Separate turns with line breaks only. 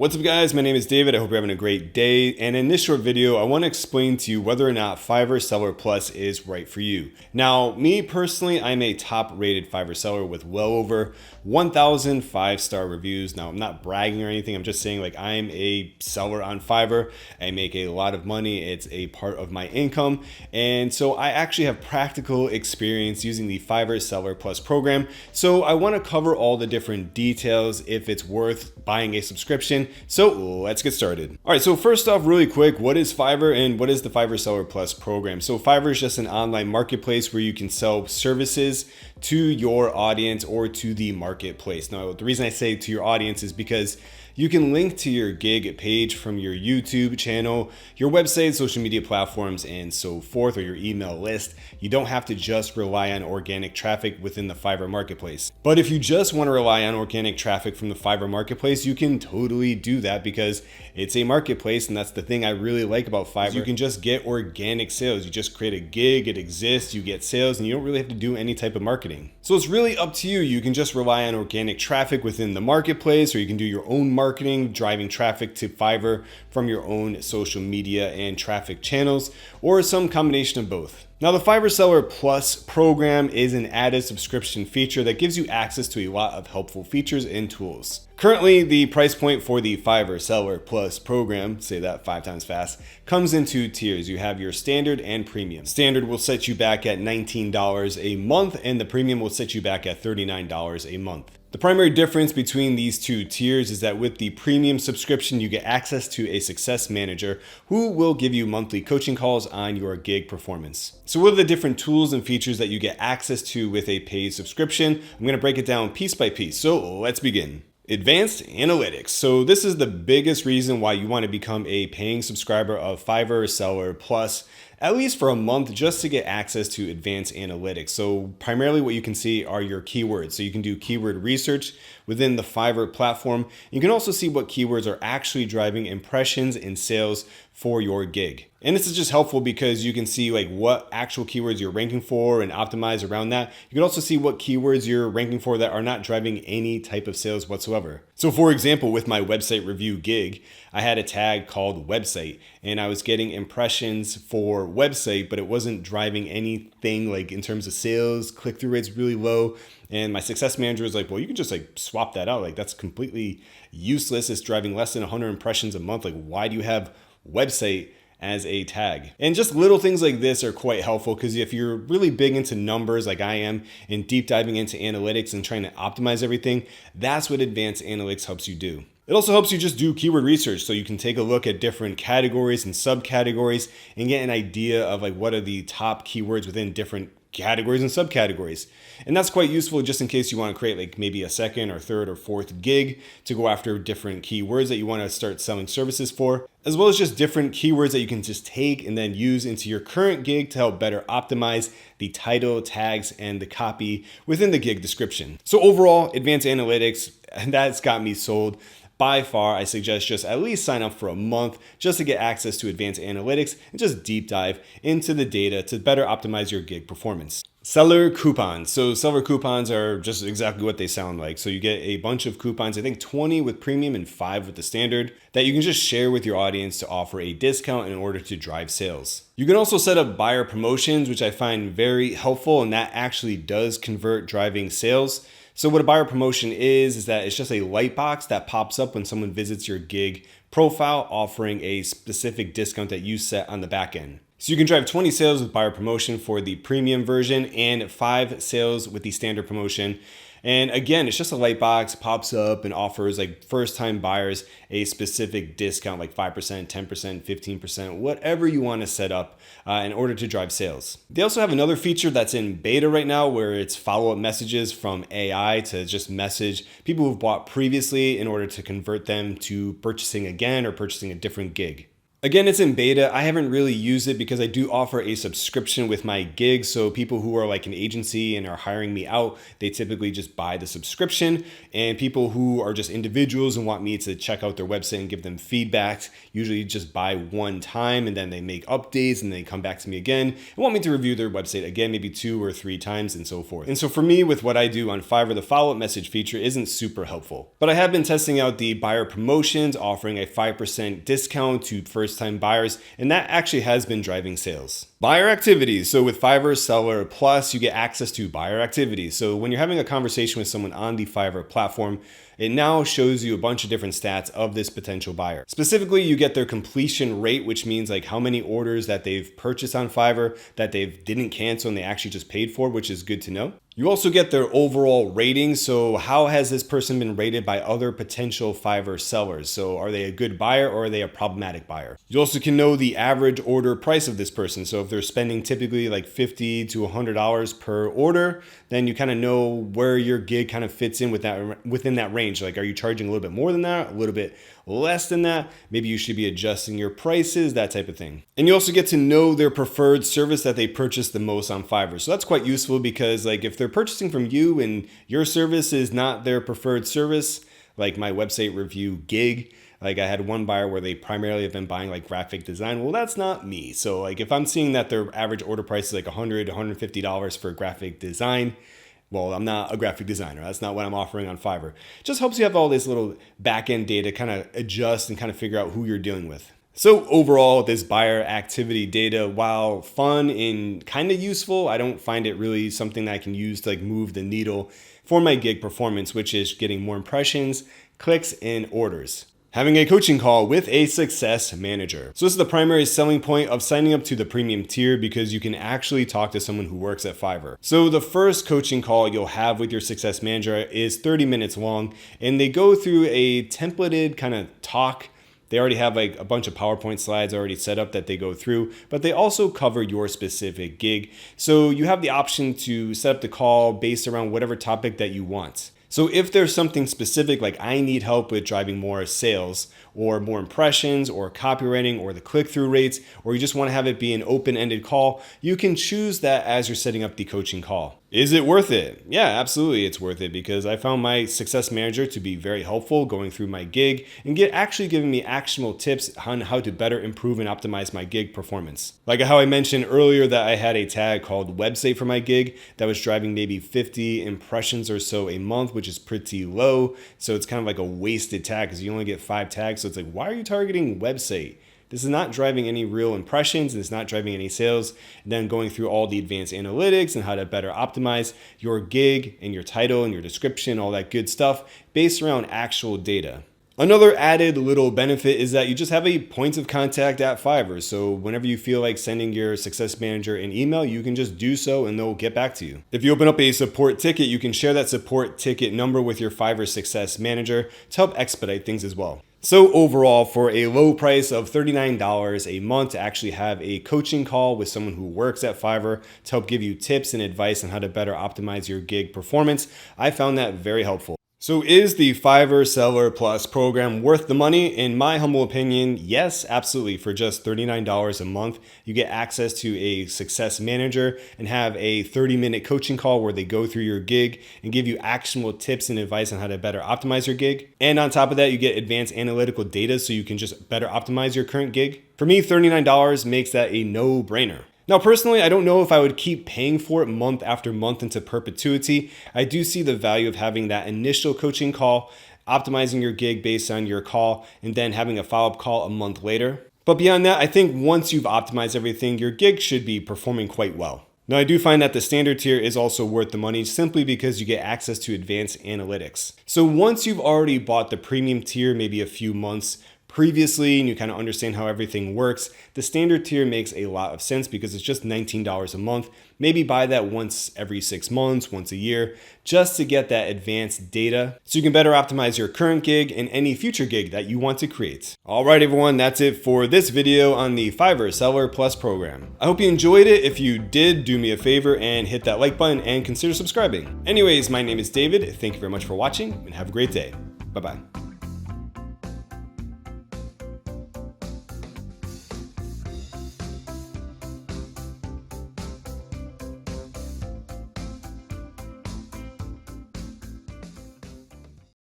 What's up guys, my name is David. I hope you're having a great day. And in this short video, I want to explain to you whether or not Fiverr Seller Plus is right for you. Now, me personally, I'm a top rated Fiverr seller with well over 1,000 5-star reviews. Now, I'm not bragging or anything. I'm just saying like I'm a seller on Fiverr. I make a lot of money. It's a part of my income. And so I actually have practical experience using the Fiverr Seller Plus program. So I want to cover all the different details if it's worth buying a subscription. So let's get started. All right, so first off, really quick, what is Fiverr and what is the Fiverr Seller Plus program? So Fiverr is just an online marketplace where you can sell services to your audience or to the marketplace. Now, the reason I say to your audience is because you can link to your gig page from your YouTube channel, your website, social media platforms, and so forth, or your email list. You don't have to just rely on organic traffic within the Fiverr marketplace. But if you just want to rely on organic traffic from the Fiverr marketplace, you can totally do that because it's a marketplace. And that's the thing I really like about Fiverr. You can just get organic sales. You just create a gig, it exists, you get sales, and you don't really have to do any type of marketing. So it's really up to you. You can just rely on organic traffic within the marketplace, or you can do your own marketing, driving traffic to Fiverr from your own social media and traffic channels, or some combination of both. Now, the Fiverr Seller Plus program is an added subscription feature that gives you access to a lot of helpful features and tools. Currently, the price point for the Fiverr Seller Plus program, say that 5 times fast, comes in 2 tiers. You have your standard and premium. Standard will set you back at $19 a month, and the premium will set you back at $39 a month. The primary difference between these 2 tiers is that with the premium subscription, you get access to a success manager who will give you monthly coaching calls on your gig performance. So what are the different tools and features that you get access to with a paid subscription? I'm going to break it down piece by piece. So let's begin. Advanced analytics. So this is the biggest reason why you want to become a paying subscriber of Fiverr Seller Plus, at least for a month, just to get access to advanced analytics. So primarily what you can see are your keywords. So you can do keyword research within the Fiverr platform. You can also see what keywords are actually driving impressions and sales for your gig. And this is just helpful because you can see like what actual keywords you're ranking for and optimize around that. You can also see what keywords you're ranking for that are not driving any type of sales whatsoever. So for example, with my website review gig, I had a tag called website and I was getting impressions for website, but it wasn't driving anything like in terms of sales, click-through rates really low. And my success manager was like, well, you can just like swap that out. Like that's completely useless. It's driving less than 100 impressions a month. Like why do you have website as a tag? And just little things like this are quite helpful because if you're really big into numbers like I am and deep diving into analytics and trying to optimize everything, that's what advanced analytics helps you do. It also helps you just do keyword research so you can take a look at different categories and subcategories and get an idea of like what are the top keywords within different categories and subcategories. And that's quite useful just in case you want to create like maybe a second or third or fourth gig to go after different keywords that you want to start selling services for, as well as just different keywords that you can just take and then use into your current gig to help better optimize the title, tags, and the copy within the gig description. So overall, advanced analytics, that's got me sold. By far, I suggest just at least sign up for a month just to get access to advanced analytics and just deep dive into the data to better optimize your gig performance. Seller coupons. So seller coupons are just exactly what they sound like. So you get a bunch of coupons, I think 20 with premium and 5 with the standard, that you can just share with your audience to offer a discount in order to drive sales. You can also set up buyer promotions, which I find very helpful, and that actually does convert driving sales. So what a buyer promotion is that it's just a light box that pops up when someone visits your gig profile offering a specific discount that you set on the back end. So you can drive 20 sales with buyer promotion for the premium version and 5 sales with the standard promotion. And again, it's just a light box, pops up and offers like first time buyers a specific discount like 5%, 10%, 15%, whatever you want to set up in order to drive sales. They also have another feature that's in beta right now where it's follow-up messages from AI to just message people who've bought previously in order to convert them to purchasing again or purchasing a different gig. Again, it's in beta. I haven't really used it because I do offer a subscription with my gig. So people who are like an agency and are hiring me out, they typically just buy the subscription. And people who are just individuals and want me to check out their website and give them feedback, usually just buy one time and then they make updates and they come back to me again and want me to review their website again, maybe 2 or 3 times and so forth. And so for me, with what I do on Fiverr, the follow-up message feature isn't super helpful. But I have been testing out the buyer promotions, offering a 5% discount to first-time buyers, and that actually has been driving sales. Buyer activities. So with Fiverr Seller Plus, you get access to buyer activities. So when you're having a conversation with someone on the Fiverr platform, it now shows you a bunch of different stats of this potential buyer. Specifically, you get their completion rate, which means like how many orders that they've purchased on Fiverr that they didn't cancel and they actually just paid for, which is good to know. You also get their overall rating. So how has this person been rated by other potential Fiverr sellers? So are they a good buyer or are they a problematic buyer? You also can know the average order price of this person. So if they're spending typically like $50 to $100 per order, then you kind of know where your gig kind of fits in with that, within that range. Like, are you charging a little bit more than that, a little bit less than that? Maybe you should be adjusting your prices, that type of thing. And you also get to know their preferred service that they purchase the most on Fiverr. So that's quite useful because like if they're purchasing from you and your service is not their preferred service, like my website review gig, like I had one buyer where they primarily have been buying like graphic design. Well, that's not me. So like if I'm seeing that their average order price is like $100, $150 for graphic design, well, I'm not a graphic designer. That's not what I'm offering on Fiverr. It just helps you have all this little back-end data, kind of adjust and kind of figure out who you're dealing with. So overall, this buyer activity data, while fun and kind of useful, I don't find it really something that I can use to like move the needle for my gig performance, which is getting more impressions, clicks, and orders. Having a coaching call with a success manager. So this is the primary selling point of signing up to the premium tier because you can actually talk to someone who works at Fiverr. So the first coaching call you'll have with your success manager is 30 minutes long, and they go through a templated kind of talk. They already have like a bunch of PowerPoint slides already set up that they go through, but they also cover your specific gig. So you have the option to set up the call based around whatever topic that you want. So if there's something specific, like I need help with driving more sales or more impressions or copywriting or the click-through rates, or you just want to have it be an open-ended call, you can choose that as you're setting up the coaching call. Is it worth it? Yeah, absolutely it's worth it because I found my success manager to be very helpful going through my gig and actually giving me actionable tips on how to better improve and optimize my gig performance. Like how I mentioned earlier that I had a tag called website for my gig that was driving maybe 50 impressions or so a month, which is pretty low. So it's kind of like a wasted tag because you only get 5 tags. So it's like, why are you targeting website? This is not driving any real impressions and it's not driving any sales. And then going through all the advanced analytics and how to better optimize your gig and your title and your description, all that good stuff based around actual data. Another added little benefit is that you just have a point of contact at Fiverr. So whenever you feel like sending your success manager an email, you can just do so and they'll get back to you. If you open up a support ticket, you can share that support ticket number with your Fiverr success manager to help expedite things as well. So overall, for a low price of $39 a month to actually have a coaching call with someone who works at Fiverr to help give you tips and advice on how to better optimize your gig performance, I found that very helpful. So is the Fiverr Seller Plus program worth the money? In my humble opinion, yes, absolutely. For just $39 a month, you get access to a success manager and have a 30-minute coaching call where they go through your gig and give you actionable tips and advice on how to better optimize your gig. And on top of that, you get advanced analytical data so you can just better optimize your current gig. For me, $39 makes that a no-brainer. Now, personally, I don't know if I would keep paying for it month after month into perpetuity. I do see the value of having that initial coaching call, optimizing your gig based on your call, and then having a follow-up call a month later. But beyond that, I think once you've optimized everything, your gig should be performing quite well. Now, I do find that the standard tier is also worth the money simply because you get access to advanced analytics. So once you've already bought the premium tier, maybe a few months previously, and you kind of understand how everything works, the standard tier makes a lot of sense because it's just $19 a month. Maybe buy that once every 6 months, once a year, just to get that advanced data so you can better optimize your current gig and any future gig that you want to create. All right, everyone, that's it for this video on the Fiverr Seller Plus program. I hope you enjoyed it. If you did, do me a favor and hit that like button and consider subscribing. Anyways, my name is David. Thank you very much for watching and have a great day. Bye-bye.